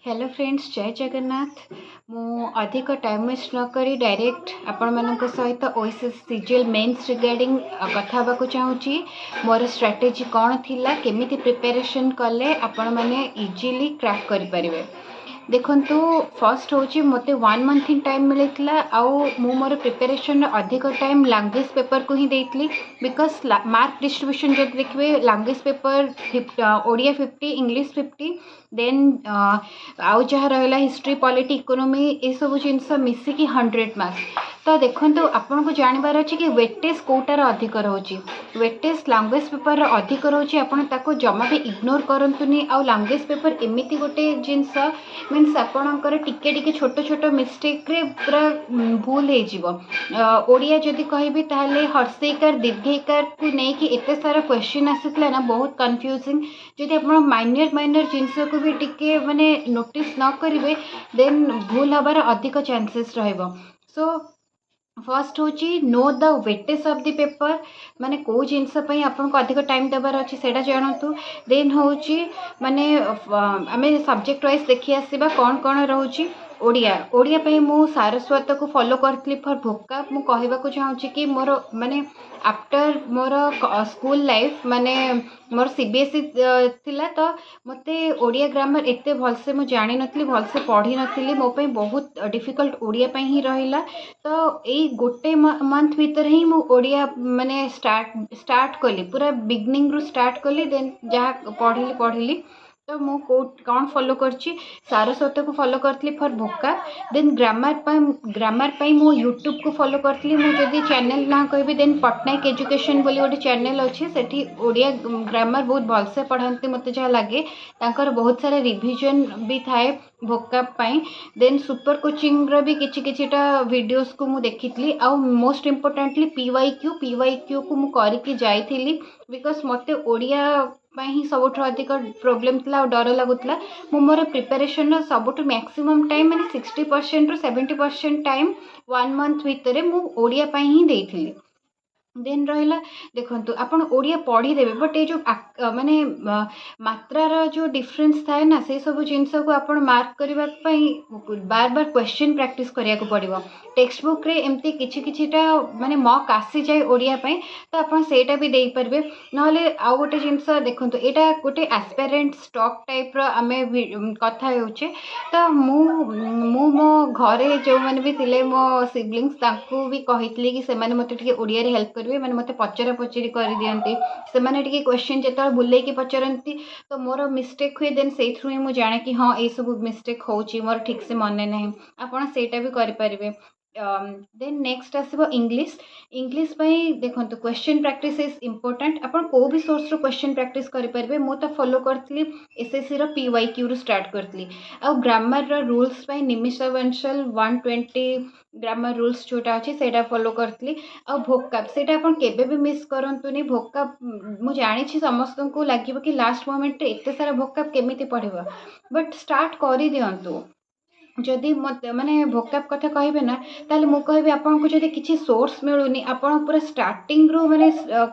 Hello friends, जय जगन्नाथ। मु अधिक टाइम वेस्ट न करी डायरेक्ट आपण मानक सहित ओएसएस सीजीएल मेंस रिगार्डिंग कथा हेबाकु चाहूँगी। मोर स्ट्राटेजी कौन थिला, केमिति प्रिपरेशन कले आपण माने इजीली क्रैक करि परिबे। देखंतु फर्स्ट होची मते 1 मंथ इन टाइम मिलेतला आउ मु मोर प्रिपरेशन अधिक टाइम लैंग्वेज पेपर को ही देतली बिकॉज मार्क डिस्ट्रीब्यूशन जब देखिए language paper Odia 50 English 50 then आउ जहाँ रहा हिस्ट्री पॉलिटी इकोनॉमी ये सब जिनस मिसिकी 100 मार्क्स। तो देखो आपन को जानवर अच्छे कि वेटेज कोटार अधिक रोचे, वेटेज लैंग्वेज पेपर अधिक रोचे। आपन ताको जमा भी इग्नोर करंतुनी। आउ लैंग्वेज पेपर एमिति गोटे जिनस मीन्स आपणकर टिके टिके छोट छोट मिस्टेक रे पूरा भूल हो ओडिया जदि कहबी ताहले हर्षईकार दीर्घईकार को लेकिन एत सारा क्वेश्चन आसीला ना, बहुत कन्फ्यूजिंग। जदि आप माइनर माइनर जिनस को भी टिके माने नोटिस न करेंगे देन भूल हबार अधिक चांसेस रहिबो। सो फर्स्ट हूँ know the weightage of the paper, माने कौ जिनस आपको अधिक टाइम देवार अच्छे से जानतु। देन हूँ माने आम सब्जेक्ट वाइज देखी आसवा कौन कौन रोचे। ओडिया ओडिया पे मु सारस्वत को फॉलो करती फॉर भोका। मु कहवाक चाहूँगी कि मोर माने आफ्टर मोर स्कूल लाइफ माने मोर सीबीएसई थिला, तो मते ओडिया ग्रामर एते भलसे मु जानी नथली, भलसे पढ़ी नथली। मो पे बहुत डिफिकल्ट ओडिया पे ही रहिला। तो यही गोटे मंथ भीतर ही मु ओडिया माने स्टार्ट कली, पूरा बिगनिंग रू स्टार्ट कली। देन जहाँ पढ़ी तो मु कौन फॉलो करची, सारस्वत को फॉलो करती फॉर भोका। देन ग्रामर पाई मु यूट्यूब को फॉलो करती। मु जदि चैनल ना कहबी देन पटनायक एजुकेशन बोली गोटे चैनल अच्छे, सेठी ओडिया ग्रामर बहुत भलसे पढ़ाती मते जहाँ लगे। तांकर बहुत सारा रिविजन भी थाए भोका पाई। देन सुपर कोचिंग रो भी किछि किछिटा वीडियोस को मु देखितली। आउ मोस्ट इम्पोर्टेंटली पीवाईक्यू को मु करिकी जाइथिली बिकॉज मते ओडिया ही सब अधिक प्रोब्लेम थी, डर लगुला। मु मोर प्रिपरेशन सब मैक्सिमम टाइम मैंने 60% ରୁ 70% टाइम 1 मंथ भितर मु ओडिया ही देइथिली। देन रहा देखो आप ओडिया पढ़ीदेवे बट ये जो माने मात्रार जो डिफरेंस थाए ना, से सब जिनस को आप मार्क करने बार बार क्वेश्चन प्रैक्टिस करिया को पड़िबो। टेक्स्ट बुक रे एमती किछि किछिटा माने मॉक आसी जाए ओडिया पे, तो आप सेटा भी दे परबे। नहले आउ गोटे जिनस देखो एटा गोटे एस्पिरेंट स्टॉक टाइप रो आमे कथा होचे। तो मो घरे जो मैंने भी थिले मो सिबलिंग्स तांको भी कहितली कि से माने मते टिके ओडिया रे हेल्प करेंगे, मैंने मत पचरा पचरी कर दियंती से क्वेश्चन जो बुले की पचारती। तो मोर मिस्टेक हुए देन से ही मुझे जाने कि हाँ ये सब मिस्टेक होची, मोर ठीक से मन ना। आपड़ सेटा भी करें। देन नेक्स्ट आसो इंग्लिश। इंग्लिश देखो क्वेश्चन प्रैक्टिस इज इम्पोर्टेंट। आप को भी सोर्स रो क्वेश्चन प्रैक्टिस करेंगे। मुझे तो फॉलो करी एसएससी रो पीवाईक्यू रू स्टार्ट करी। आ ग्रामर रो rules Nimisha Bansal 120 grammar rules जोटा अच्छे से फॉलो करी। आ भोकाब से आप भी मिस करतुनि। भोकाब मु जानी समस्त को लगे कि लास्ट मोमेंट एत सारा भोकाब केमी पढ़, बट स्टार्ट कर दिंतु। जदि मत माने भोकाब कथा कहबे ना, ताले मु कहबे आपन को जदि किछि सोर्स मिलुनी, आपन पूरा स्टार्टिंग रो माने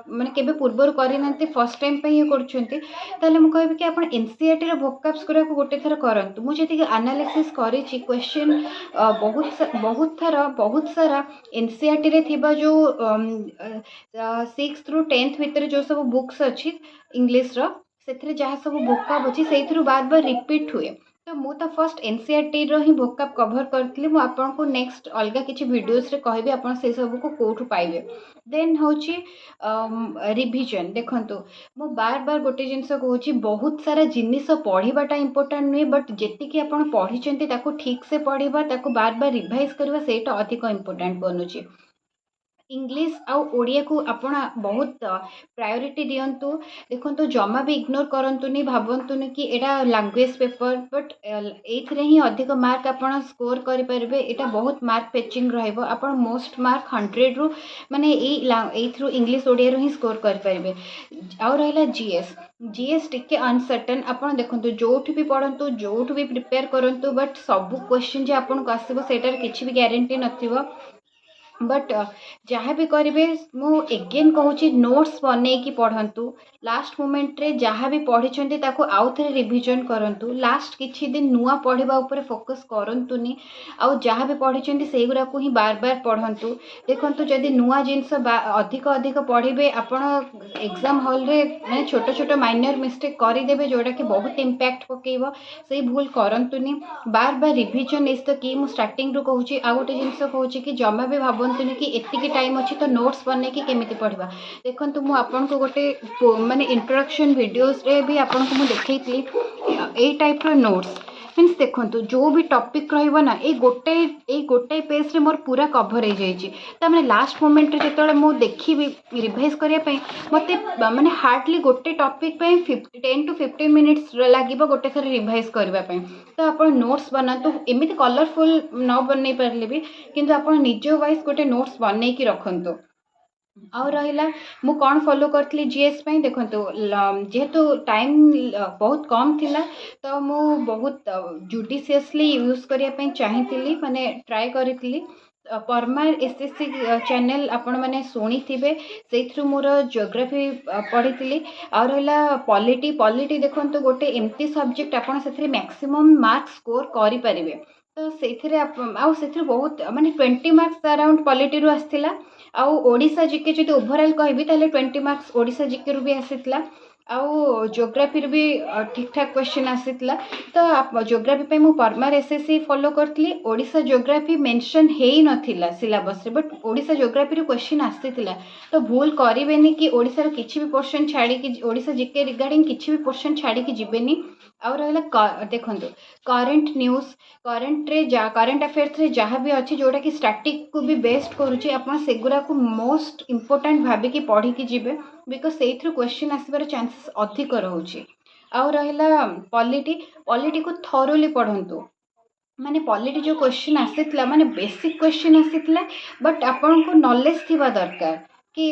माने केबे पूर्वर करि नथि, फर्स्ट टाइम पे ये करछुंती, ताले मु कहबे कि आपन एनसीईआरटी रो भोकाब्स करा को गोटे थर करंतु। मु जदि एनालिसिस करिछि क्वेश्चन बहुत सारा एनसीईआरटी रे थिबा जो 6th ରୁ 10th भितर जो सब बुक्स अच्छी इंग्लिश रो, से जहाँ सब भोकाब अच्छी से बार बार रिपीट हुए। तो मु तो फर्स्ट एनसीईआरटी रो ही भोकाब कवर करथली। मु आपन को नेक्स्ट अलग किछि वीडियोस रे कहबी आपन से सब को कोठु पाइबे। देन होची रिवीजन। देखंतु मु बार बार गोटे जिनस कहूची, बहुत सारा जिनिस पढ़ाटा इंपोर्टेंट नुहे, बट जेति कि आपन पढ़िचंती ताको ठीक से पढ़िबा, ताको बार बार रिवाइज करबा, सेटा अधिक इंपोर्टेंट बनुची। इंग्लिश आउ ओडिया को आपण बहुत प्रायोरिटी दिंतु। देखो जमा भी इग्नोर करंतुनी, भावंतुनी कि एटा लैंग्वेज पेपर, बट एथरे ही अधिक मार्क आपण स्कोर करि परबे। एटा बहुत मार्क पेचिंग रहइबो। आपण मोस्ट मार्क 100 रू माने एथ्रू इंग्लिश ओडिया रू ही स्कोर करि परबे। आउ रहला जीएस टिके अनसर्टेन। आपण देखंतु जोठी भी पढ़ंतु, जोठी भी प्रिपेयर करंतु, बट सब क्वेश्चन जे आपण को आसीबो सेटार किछि भी गारंटी नथिबो। बट जहाँ भी करेंगे मु एगेन कहूँ नोट्स बनैकी पढ़ंतु लास्ट मोमेंट रे जहाँ भी पढ़ी आउ थे रिविजन करंतु लास्ट किछि दिन नुआ पढ़ा उपर फोकस करंतुनी आउ जहाँ भी पढ़ी से गुरा को ही बार बार पढ़ंतु देखंतु जदि नुआ जिनस अधिक अधिक पढ़े आपण एग्जाम हॉल रे माने छोट छोट माइनर मिस्टेक करदेवे जोटा कि बहुत इम्पैक्ट पकेब से भूल करंतुनी बार बार रिविजन इज द की मु स्टार्टिंग रू कहूँ आ गोटे जिनस कहूँ कि जमा भी भावतुनि कि एतिकी टाइम अच्छी तो नोट्स बनैकी केमिति पढ़ा देखंतु मु आपन को गोटे माने इंट्रोडक्शन वीडियोस रे भी आपन को मु देखैतली ए टाइप रो नोट्स मीन्स देखंतु जो भी टॉपिक रहइबो ना ए गोटे पेज रे मोर पूरा कवर हो जाइए तामे लास्ट मोमेंट रे जेतले मु देखिबी रिवाइज करिया पई मते माने हार्डली गोटे टॉपिक पे 10 to 15 मिनिट्स लागिबो गोटे थर रिवाइज करबा पई तो आपण नोट्स बनातु एमिति कलरफुल न बनै परले भी किंतु आपण निज वाइज गोटे नोट्स बनै की रखंतु आउ रहिला मु कौन फॉलो करथली जीएस पई देखंतु जेहेतु टाइम बहुत कम थिला तो मु बहुत जुडिशियसली यूज करिया पई चाहिथिली माने ट्राई करिथिली परमार एसएससी चैनल आपण माने शुणी थे से मोर जियोग्राफी पढ़ी आ रहा पॉलिटी देखो गोटे एमती सब्जेक्ट आपड़ से मैक्सिमम मार्क्स स्कोर करें तो से बहुत माने 20 मार्क्स अराउंड पॉलिटी रू आसला आउ ओडिशा जीके जब ओभरऑल कहबी ताले 20 मार्क्स ओडिशा जीके रू भी आसीतला आउ जियोग्राफी भी ठीक ठाक क्वेश्चन आसीतला तो जियोग्राफी मु परमार एसएससी फॉलो करथली ओडिशा जियोग्राफी मेंशन हेई नथिला सिलेबस रे बट ओडिशा जियोग्राफी रो क्वेश्चन आसीतला तो भूल करिवेनी कि ओडिशा रो किछि भी पोर्शन छाड़ी कि ओडिशा जीके रिगार्डिंग किछि भी पोर्शन छाड़ी कि जिवेनी आउ रहला देखंतु करंट न्यूज करंट अफेयर्स रे जहाँ भी अच्छी जोटा कि स्टैटिक को भी बेस्ट करुच्ची आपन सेगुरा को मोस्ट इंपोर्टेंट भाविकी पढ़ी कि जिवे बिकज से क्वेश्चन आसबार चांसेस अधिक रोचे आउ रहा पॉलिटी को थरोली पढ़ंतु माने पॉलिटी जो क्वेश्चन आसीतला माने बेसिक क्वेश्चन आसीतला बट आपन को नॉलेज थिबा दरकार कि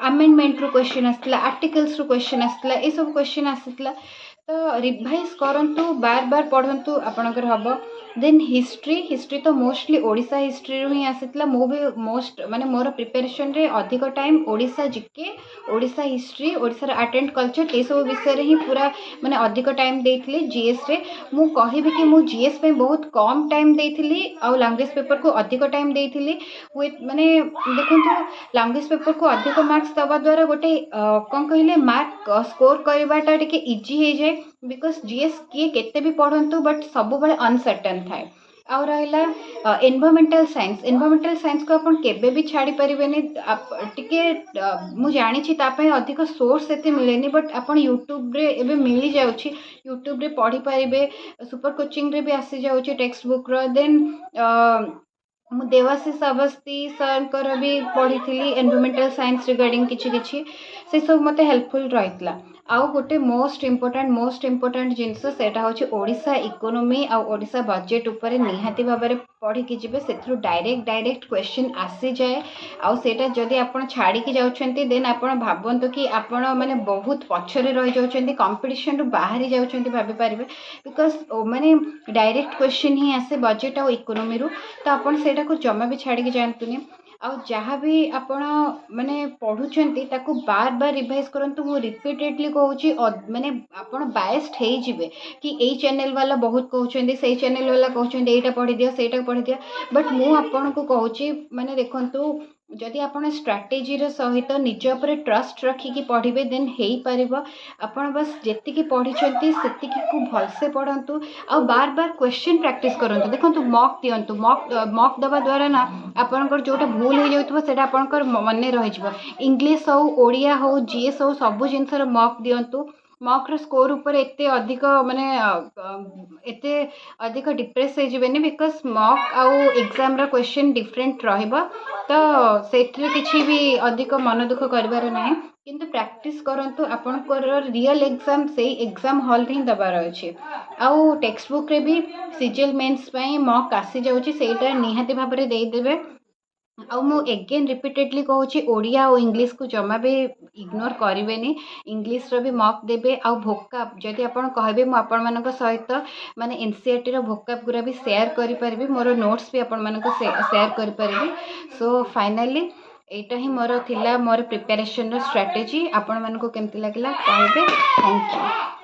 अमेंडमेंट रो क्वेश्चन आसीतला आर्टिकल्स रो क्वेश्चन आसीतला ए सब क्वेश्चन आसीतला तो रिवाइज करंतु बार बार पढ़ंतु आपणकर हम देन हिस्ट्री तो मोस्टली ओडिशा हिस्ट्री रू ही आसीतला मो भी मोस्ट माने मोर प्रिपरेशन रे अधिक time Odisha GK Odisha history Odisha art and culture ये सब विषय रे ही पूरा माने अधिक टाइम देइथिली जीएस रे मु कहिबी कि मु जीएस पे बहुत कम टाइम देइथिली आ लैंग्वेज पेपर को अधिक टाइम देइथिली विथ माने देखंतु लैंग्वेज पेपर को अधिक मार्क्स दबा द्वारा गोटे कोन कहिले मार्क स्कोर करबाटा टिके इजी हे जाय बिकॉज जीएस किए केते भी पढ़ंतु बट सब बड़े अनसर्टेन थाए आउ रहा एनवायरमेंटल साइंस को अपन केबे भी छाड़ी परिबेनी टिके मु जानी तापे अधिक सोर्स एते मिलेनी बट अपन यूट्यूब रे एबे मिली जाउछि यूट्यूब रे पढ़ी परिबे सुपर कोचिंग रे भी आसी जाउछि टेक्स्ट बुक रो देन मु देवाशीष अवस्थी सर भी पढ़ी थी एनवायरमेंटल साइंस रिगार्डिंग किछि से सब मते हेल्पफुल रहितला आउ गोटे मोस्ट इम्पोर्टेंट जिनस सेटा होछि ओडिशा इकोनॉमी आ ओडिशा बजेट ऊपर निहाती भाव में पढ़ी कि जिवे सेथरु डायरेक्ट क्वेश्चन आसी जाए आउ सेटा जदि आपण छाड़ी कि जाउछंती देन आपण भाबंतु कि आपण माने बहुत पछरे रहि जाउछंती कंपटीशन रु बाहरी जाउछंती भाबी पारिबे बिकॉज माने डायरेक्ट क्वेश्चन ही आसे बजेट आ इकोनॉमी रु तो आपण सेटा को जमा भी छाड़ी कि जानतुनी आउ जहाँ भी आपण माने पढ़ुचंती ताको बार बार रिवाइज करंतु मु रिपीटेडली कहूची माने आपण बायस्ड हे जिवे कि एई चैनल वाला बहुत कहउचंती सेई चैनल वाला कहउचंती एटा पढ़ी दियो सेटा पढ़ी दियो बट मु आपण को कहूची माने देखंतु जदि आपण स्ट्राटेजी रे सहित निज ऊपर ट्रस्ट रखिकी पढ़िबे देन हेई परिबो आपण बस जेतिकी पढ़िचंती सेतिकी को भलसे पढ़ंतु आ बार बार क्वेश्चन प्रैक्टिस करंतु देखंतु मॉक दियंतु मॉक दबा द्वारा ना आपनकर जोटा भूल हो जाउतबो सेटा आपनकर मने रहि जिवो इंग्लिश हो ओडिया हो जीएस हो सब जिनसर मॉक दियंतु मॉक स्कोर ऊपर एते अधिक माने एते अधिक डिप्रेस हो जिवेनी बिकॉज मॉक आउ एग्जाम रा क्वेश्चन डिफरेंट रहइबो तो सेठरे किछि भी अधिक मन दुख करबार नाही किंतु प्रैक्टिस करंतु आपनकर रियल एग्जाम से एग्जाम हॉल रे दबार अछि आउ टेक्स्ट बुक रे भी सीजीएल मेंस पई मॉक आसी जाउछि सेटा निहाती भाबरे देई देबे ଆଉ ମୁଁ ଏଗେନ୍ ରିପିଟେଡ଼ଲି କହୁଛି ଓଡ଼ିଆ ଆଉ ଇଂଲିଶକୁ ଜମା ବି ଇଗ୍ନୋର କରିବେନି। ଇଂଲିଶର ବି ମକ୍ ଦେବେ। ଆଉ ଭୋକାବ୍ ଯଦି ଆପଣ କହିବେ ମୁଁ ଆପଣମାନଙ୍କ ସହିତ ମାନେ ଏନ୍ସିଇଆରଟିର ଭୋକାବ୍ ଗୁରା ବି ସେୟାର କରିପାରିବି, ମୋର ନୋଟ୍ସ ବି ଆପଣମାନଙ୍କୁ ସେୟାର କରିପାରିବି। ସୋ ଫାଇନାଲି ଏଇଟା ହିଁ ମୋର ଥିଲା ମୋର ପ୍ରିପାରେସନର ଷ୍ଟ୍ରାଟେଜି। ଆପଣମାନଙ୍କୁ କେମିତି ଲାଗିଲା କହିବେ। Thank you.